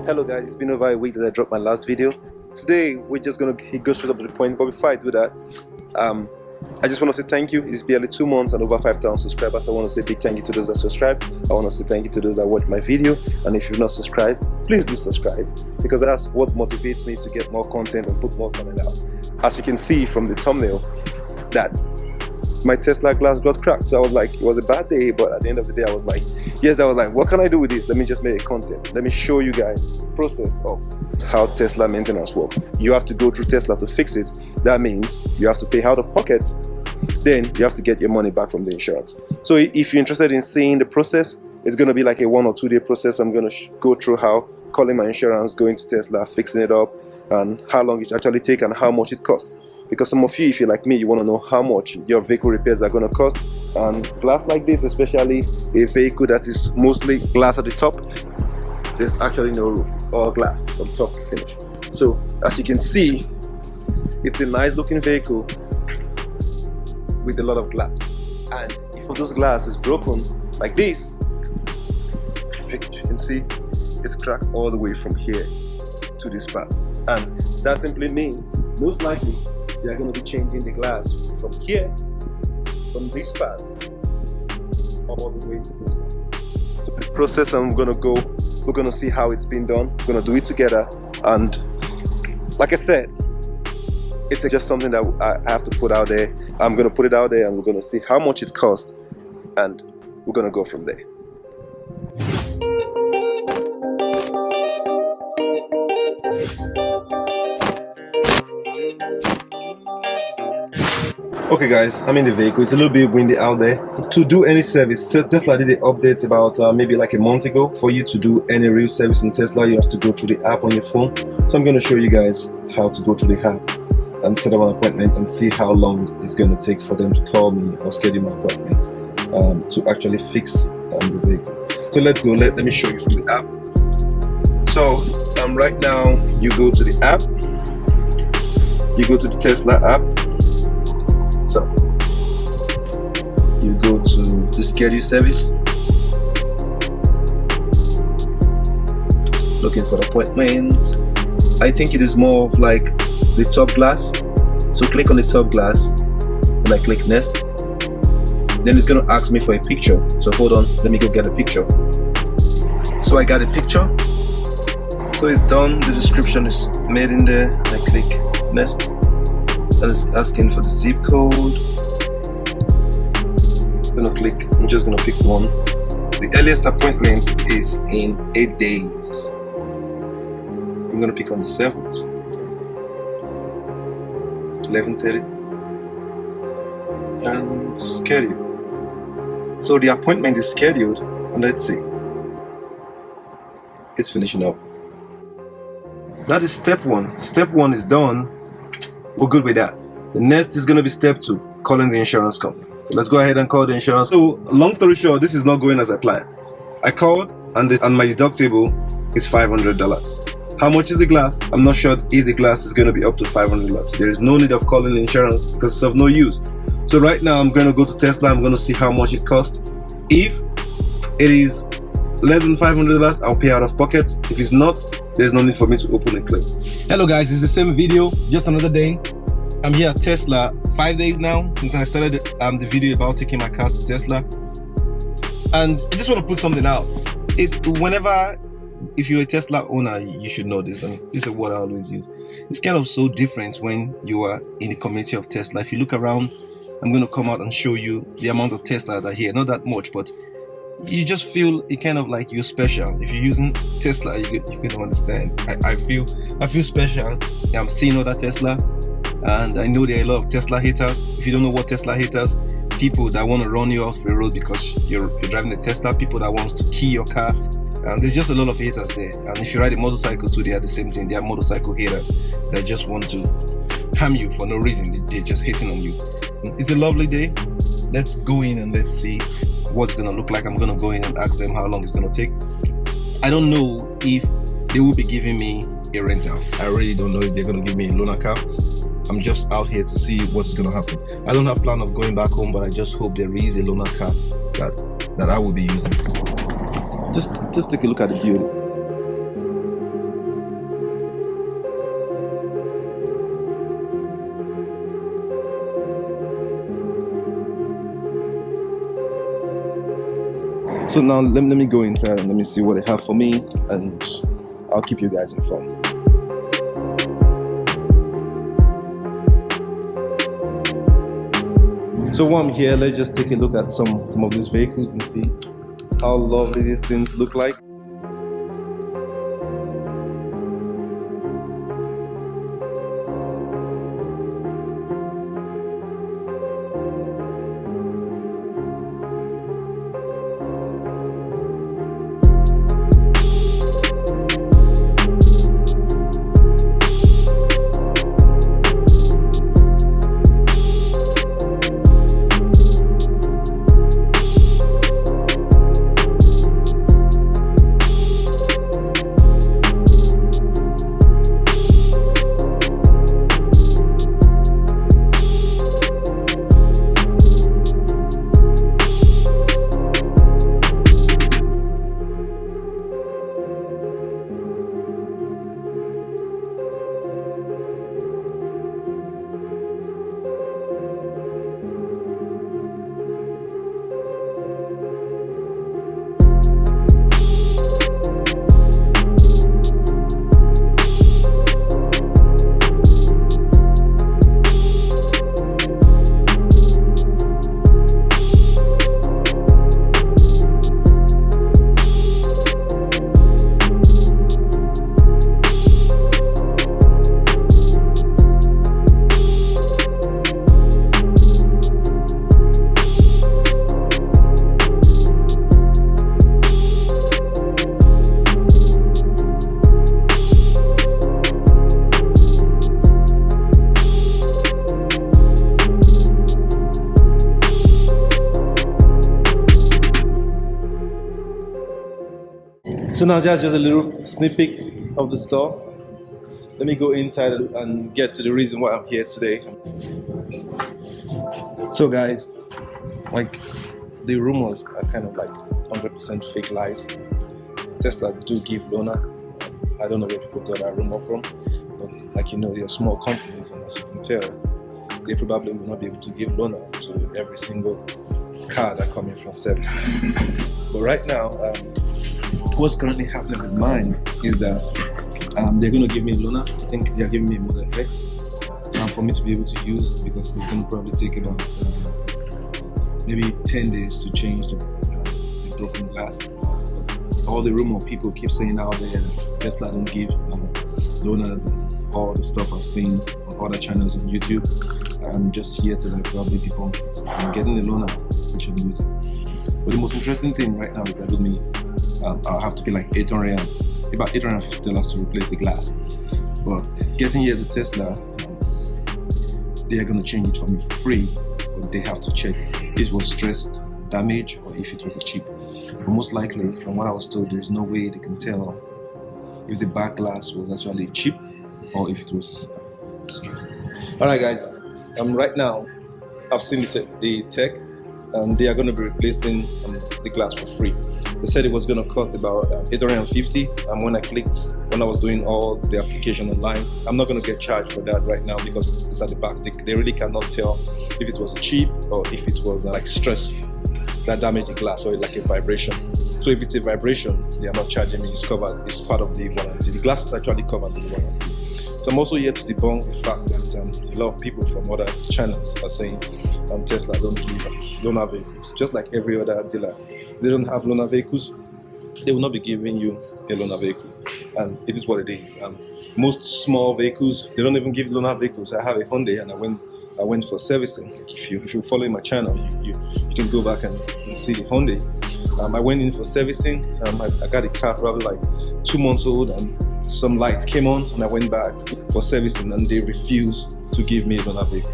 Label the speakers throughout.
Speaker 1: Hello guys, it's been over a week that I dropped my last video. Today we're just gonna go straight up to the point, but before I do that, I just want to say thank you. It's barely 2 months and over 5,000 subscribers. I want to say big thank you to those that subscribe. I want to say thank you to those that watch my video, and if you've not subscribed, please do subscribe, because that's what motivates me to get more content and put more content out. As you can see from the thumbnail, that my Tesla glass got cracked, so I was like, it was a bad day, but at the end of the day I was like, yes, I was like, what can I do with this? Let me just make a content. Let me show you guys the process of how Tesla maintenance works. You have to go through Tesla to fix it. That means you have to pay out of pocket, then you have to get your money back from the insurance. So if you're interested in seeing the process, it's going to be like a 1 or 2 day process. I'm going to go through how calling my insurance, going to Tesla, fixing it up, and how long it actually takes and how much it costs. Because some of you, if you're like me, you want to know how much your vehicle repairs are going to cost. And glass like this, especially a vehicle that is mostly glass at the top, there's actually no roof. It's all glass from top to finish. So as you can see, it's a nice looking vehicle with a lot of glass. And if those glass is broken like this, you can see it's cracked all the way from here to this part. And that simply means, most likely, they are going to be changing the glass from here, from this part, all the way to this part. So the process we're going to see how it's been done. We're going to do it together. And like I said, it's just something that I have to put out there. I'm going to put it out there and we're going to see how much it costs. And we're going to go from there. Okay guys, I'm in the vehicle. It's a little bit windy out there. To do any service, Tesla did an update about maybe like a month ago. For you to do any real service in Tesla, you have to go through the app on your phone. So I'm going to show you guys how to go through the app and set up an appointment and see how long it's going to take for them to call me or schedule my appointment to actually fix the vehicle. So let's go. Let me show you from the app. So right now you go to the app. You go to the Tesla app. So you go to the schedule service, looking for appointment. I think it is more of like the top glass. So click on the top glass and I click next. Then it's going to ask me for a picture. So hold on, let me go get a picture. So I got a picture. So it's done. The description is made in there. I click next. And it's asking for the zip code. I'm just gonna pick one. The earliest appointment is in 8 days. I'm gonna pick on the 7th, 11:30, and schedule. So the appointment is scheduled, and let's see, it's finishing up. That is step 1. Step 1 is done. We're good with that. The next is going to be step 2, calling the insurance company. So let's go ahead and call the insurance. So long story short, this is not going as I planned. I called and my deductible is $500. How much is the glass? I'm not sure if the glass is going to be up to $500. There is no need of calling the insurance because it's of no use. So right now I'm going to go to Tesla. I'm going to see how much it costs. If it is less than $500, I'll pay out of pocket. If it's not, there's no need for me to open a claim. Hello guys, it's the same video, just another day. I'm here at Tesla 5 days now since I started the video about taking my car to Tesla. And I just want to put something out. If you're a Tesla owner, you should know this, and this is what I always use. It's kind of so different when you are in the community of Tesla. If you look around, I'm going to come out and show you the amount of Tesla that are here. Not that much, but you just feel it kind of like you're special. If you're using Tesla, you can understand. I feel special. I'm seeing other Tesla, and I know there are a lot of Tesla haters. If you don't know what Tesla haters, people that want to run you off the road because you're driving a Tesla, people that want to key your car. There's just a lot of haters there. And if you ride a motorcycle too, they are the same thing. They are motorcycle haters that just want to harm you for no reason. They're just hating on you. It's a lovely day. Let's go in and let's see what's gonna look like. I'm gonna go in and ask them how long it's gonna take. I don't know if they will be giving me a rental. I really don't know if they're gonna give me a loaner car. I'm just out here to see what's gonna happen. I don't have plan of going back home, but I just hope there is a loaner car that I will be using. Just take a look at the beauty. So now let me go inside and let me see what they have for me, and I'll keep you guys informed. So while I'm here, let's just take a look at some of these vehicles and see how lovely these things look like. So now that's just a little sneak peek of the store. Let me go inside and get to the reason why I'm here today. So guys, like, the rumors are kind of like 100% fake lies. Tesla do give loaner. I don't know where people got that rumor from, but like, you know, they're small companies, and as you can tell, they probably will not be able to give loaner to every single car that comes in from services. But right now, what's currently happening with mine is that they're going to give me loaner. I think they're giving me a Model X for me to be able to use, because it's going to probably take about maybe 10 days to change the broken glass. But all the rumor people keep saying out there that Tesla don't give loaners, and all the stuff I've seen on other channels on YouTube, I'm just here to like probably debunk it. I'm getting the loaner which I'm using. But the most interesting thing right now is that with me, I'll have to pay like about $850 to replace the glass. But getting here to Tesla, they are going to change it for me for free, but they have to check if it was stress damage or if it was a chip. But most likely, from what I was told, there is no way they can tell if the back glass was actually a chip or if it was stress. Alright guys, right now I've seen the tech, and they are going to be replacing the glass for free. They said it was going to cost about $850, and when I was doing all the application online, I'm not going to get charged for that right now because it's at the back. They really cannot tell if it was a chip or if it was like stress that damaged the glass, or it's like a vibration. So if it's a vibration, they are not charging me. It's covered. It's part of the warranty. The glass is actually covered in the warranty. So I'm also here to debunk the fact that a lot of people from other channels are saying Tesla don't give loaner vehicles. Just like every other dealer, they don't have loaner vehicles, they will not be giving you a loaner vehicle, and it is what it is. Most small vehicles, they don't even give loaner vehicles. I have a Hyundai, and I went for servicing. Like if you follow my channel, you can go back and see the Hyundai. I went in for servicing. I got a car probably like 2 months old, and some lights came on, and I went back for servicing, and they refused to give me a loaner vehicle.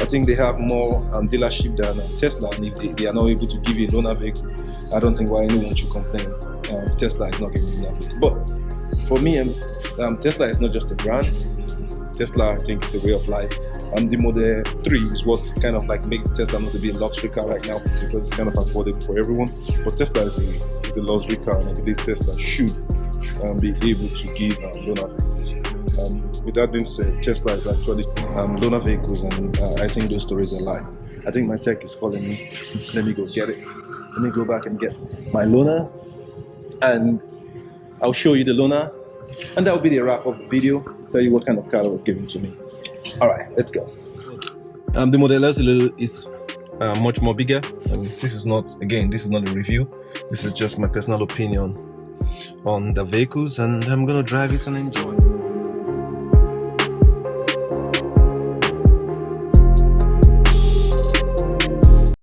Speaker 1: I think they have more dealership than Tesla, and if they are not able to give you a loaner vehicle, I don't think why anyone should complain. Tesla is not giving you a loaner vehicle. But for me, Tesla is not just a brand. Tesla, I think it's a way of life. The Model 3 is what kind of like makes Tesla not to be a luxury car right now, because it's kind of affordable for everyone. But Tesla is a luxury car, and I believe Tesla should be able to give loaner vehicles. With that being said, Tesla is actually loaner vehicles, and I think those stories are lie. I think my tech is calling me. Let me go get it. Let me go back and get my loaner, and I'll show you the loaner, and that will be the wrap up video. Tell you what kind of car that was given to me. All right, let's go. The Model S is much more bigger, and this is not a review. This is just my personal opinion on the vehicles, and I'm gonna drive it and enjoy.